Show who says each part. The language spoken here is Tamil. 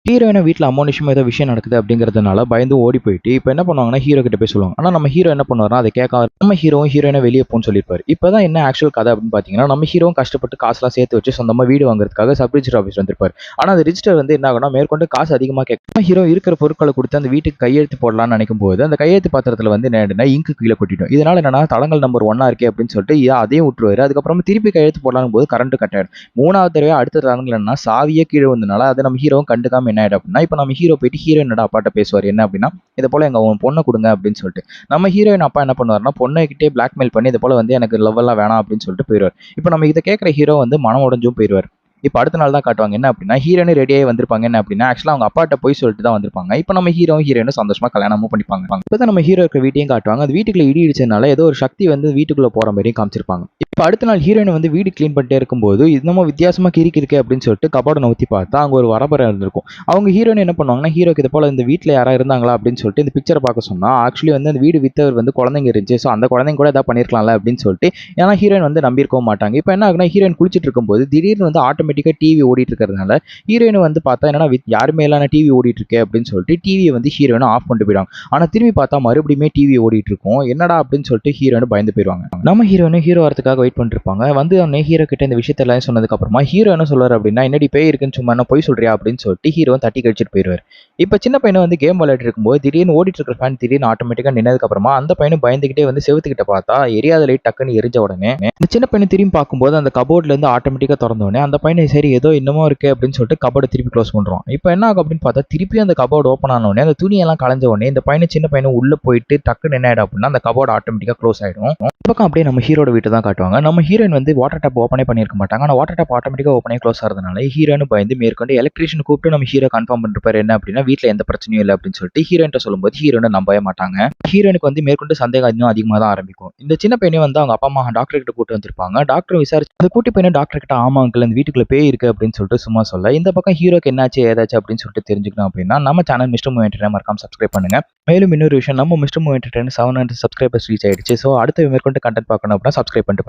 Speaker 1: ஹீரோயின வீட்ல அமானுஷ்யமா ஏதோ விஷயம் நடக்குது அப்படிங்கிறதுனால பயந்து ஓடி போயிட்டு, இப்ப என்ன பண்ணுவாங்கன்னா, ஹீரோ கிட்ட போய் சொல்லுவாங்க. ஆனா நம்ம ஹீரோ என்ன பண்ணுவாருன்னா, அத கேட்காம நம்ம ஹீரோவும் ஹீரோயின வெளிய போன்னு சொல்லியிருப்பாரு. இப்பதான் என்ன ஆக்சுவல் கதை அப்படின்னு பார்த்தீங்கன்னா, நம்ம ஹீரோவும் கஷ்டப்பட்டு காசுலாம் சேர்த்து வச்சு சொந்தமா வீடு வாங்குறதுக்காக சப் ரிஜிஸ்டர் ஆஃபீஸ் வந்திருப்பாரு. ஆனா அந்த ரிஜிஸ்டர் வந்து என்ன ஆகும்னா, மேற்கொண்டு காசு அதிகமா நம்ம ஹீரோ இருக்கிற பொருட்கள குடுத்து அந்த வீட்டுக்கு கையெழுத்து போடலாம்னு நினைக்கும்போது, அந்த கையெழுத்து பத்திரத்துல வந்து என்ன ஆயிடும்னா, இங்க் கீழ கொட்டிடும். இதனால என்னன்னா, தடங்கல் நம்பர் 1 இருக்கே அப்படின்னு சொல்லிட்டு அதையும் விட்டுருவாரு. அதுக்கப்புறமா திருப்பி கையெழுத்து போடலாம்னு போது கரண்ட் கட் ஆயிடும். 3வது தடவையா அடுத்த தடங்கல் என்னன்னா, சாவியே கீழ விழுந்தனால அத நம்ம ஹீரோவும் கண்டுக்காம என்ன ஆயிடும் அப்படின்னா, இப்ப நம்ம ஹீரோ போயிட்டு ஹீரோயினோட அப்பாட்ட பேசுவாரு. என்ன அப்படின்னா, "இத போல எங்க உன் பொண்ண குடுங்க" அப்படின்னு சொல்லிட்டு. நம்ம ஹீரோயின் அப்பா என்ன பண்ணுவாருன்னா, பொண்ணுகிட்டயே பிளாக்மெயில் பண்ணி, "இது போல வந்து எனக்கு லவ் எல்லாம் வேணாம்" அப்படின்னு சொல்லிட்டு போயிருவாரு. இப்ப நம்ம இத கேட்கிற ஹீரோ வந்து மனம் உடைஞ்சும் போயிருவாரு. இப்ப அடுத்த நாள் தான் காட்டுவாங்க. என்ன அப்படின்னா, ஹீரோயினும் ரெடியாகி வந்திருப்பாங்க. என்ன அப்படின்னா, ஆக்சுவலா அவங்க அப்பாட்ட பொய் சொல்லிட்டு தான் வந்திருப்பாங்க. இப்ப நம்ம ஹீரோவும் ஹீரோயினும் சந்தோஷமா கல்யாணமும் பண்ணிப்பாங்க. இப்பதான் நம்ம ஹீரோ இருக்கிற வீட்டையும் காட்டுவாங்க. அது வீட்டுக்குள்ள இடி இடிச்சதுனால ஏதோ ஒரு சக்தி வந்து வீட்டுக்குள்ள போற மாரியும் காமிச்சிருப்பாங்க. இப்ப அடுத்த நாள் ஹீரோயின் வந்து வீடு கிளீன் பண்ணிட்டே இருக்கும்போது, என்னமோ வித்தியாசமா கிறுக்கி இருக்கே அப்படின்னு சொல்லிட்டு கபோர்ட நவுத்தி பார்த்தா, அங்க ஒரு வரபரம் இருந்திருக்கும். அவங்க ஹீரோயின் என்ன பண்ணுவாங்கன்னா, ஹீரோக்கு இது போல இந்த வீட்ல யாராவது இருந்தாங்களா அப்படின்னு சொல்லிட்டு இந்த பிக்சர பார்க்க சொன்னா, ஆக்சுவலி வந்து அந்த வீடு வித்தவர் வந்து குழந்தைங்க இருந்துச்சு. ஸோ அந்த குழந்தைங்க கூட ஏதாவது பண்ணியிருக்கலாம்ல அப்படின்னு சொல்லிட்டு, ஏன்னா ஹீரோயின் வந்து நம்பியிருக்கவும் மாட்டாங்க. இப்ப என்ன ஆகுனா, ஹீரோயின் குளிச்சிட்டு இருக்கும்போது திடீர்னு வந்து ஆட்டோமேட்டிக்கா டிவி ஓடிட்டு இருக்கிறதுனால, ஹீரோயின் வந்து பார்த்தா என்னன்னா யாருமே இல்லாம டிவி ஓடிட்டு இருக்கே அப்படின்னு சொல்லிட்டு டிவிய வந்து ஹீரோயின் ஆஃப் பண்ணிட்டு போயிடுவாங்க. ஆனா திரும்பி பார்த்தா மறுபடியுமே டிவி ஓடிட்டு இருக்கும். என்னடா அப்படின்னு சொல்லிட்டு ஹீரோயின் பயந்து போயிருவாங்க. நம்ம ஹீரோயின் ஹீரோ வரதுக்காக வெயிட் பண்ணிட்டு இருப்பாங்க. வந்து உடனே ஹீரோ கிட்ட இந்த விஷயத்த எல்லாம் சொன்னதுக்கு அப்புறமா ஹீரோ என்ன சொல்றாரு அப்படின்னா, "என்னடி பேய் இருக்குன்னு சும்மா என்ன பொய் சொல்றியா?" அப்படின்னு சொல்லிட்டு ஹீரோ தட்டி கழிச்சிட்டு போயிருவாரு. இப்ப சின்ன பையன் வந்து கேம் விளையாடிட்டு இருக்கும்போது திடீர்னு ஓடிட்டு இருக்கிற ஃபேன் திடீர்னு ஆட்டோமேட்டிக்கா நின்னதுக்கு அப்புறமா அந்த பையனும் பயந்துகிட்டே வந்து செவுத்துக்கிட்ட பார்த்தா எரியாத லைட் டக்குன்னு எரிஞ்ச உடனே இந்த சின்ன பையனை திரும்பி பார்க்கும்போது அந்த கபோர்ட்ல இருந்து ஆட்டோமேட்டிக்கா திறந்த உடனே அந்த பையனை சரி ஏதோ இன்னமும் இருக்கு அப்படின்னு சொல்லிட்டு கபோர்டை திருப்பி க்ளோஸ் பண்றோம். இப்போ என்ன ஆகும் அப்படின்னு பார்த்தா திருப்பி அந்த கபோர்டு ஓப்பன் ஆன உடனே அந்த துணியெல்லாம் கலைஞ்ச உடனே இந்த பையனை சின்ன பையனும் உள்ள போயிட்டு டக்குன்னு என்ன ஆயிடும் அப்படின்னா அந்த கபோர்டு ஆட்டோமேட்டிக்கா க்ளோஸ் ஆயிடும். இந்த பக்கம் அப்படியே நம்ம ஹீரோட வீட்டை தான் காட்டுவாங்க. நம்ம ஹீரோயின் வந்து வாட்டர் டேப் ஓப்பனே பண்ணியிருக்க மாட்டாங்க. ஆனால் வாட்டர் டேப் ஆட்டோமேட்டிக்கா ஓப்பனே க்ளோஸ் ஆகிறதுனால ஹீரோயின் பயந்து மேற்கொண்டு எலக்ட்ரீஷியன் கூப்பிட்டு நம்ம ஹீரோ கன்ஃபார்ம் பண்ணிருப்பாரு என்ன அப்படின்னா வீட்டில் எந்த பிரச்சனையும் இல்லை அப்படின்னு சொல்லிட்டு ஹீரோயின்ட்ட சொல்லும்போது ஹீரோயின் நம்பவே மாட்டாங்க. ஹீரோயினுக்கு வந்து மேற்கொண்டு சந்தேகம் இன்னும் அதிகமாக தான் ஆரம்பிக்கும். இந்த சின்ன பையனே வந்து அவங்க அப்பா அம்மா டாக்டர் கிட்ட கூட்டு வந்திருப்பாங்க. டாக்டர் விசாரிச்சு அந்த குட்டி பையனை டாக்டர் கிட்ட ஆமா அங்கிள் இந்த வீட்டுக்குள்ள பேய் இருக்கு அப்படின்னு சொல்லிட்டு சும்மா சொல்ல இந்த பக்கம் ஹீரோக்கு என்னாச்சு ஏதாச்சு அப்படின்னு சொல்லிட்டு தெரிஞ்சுக்கணும் அப்படின்னா நம்ம சேனல் மிஸ்டர் மூவி என்டர்டைன்மெண்ட் மறக்காம சப்ஸ்கிரைப் பண்ணுங்க. மேலும் இன்னொரு விஷயம் நம்ம mister movie entertainment 700 subscribers reach ஆயிடுச்சு. ஸோ அடுத்த மேற்கொண்டு கண்டென்ட் பார்க்கணும் அப்படின்னா சப்ஸ்கிரைப் பண்ணிட்டு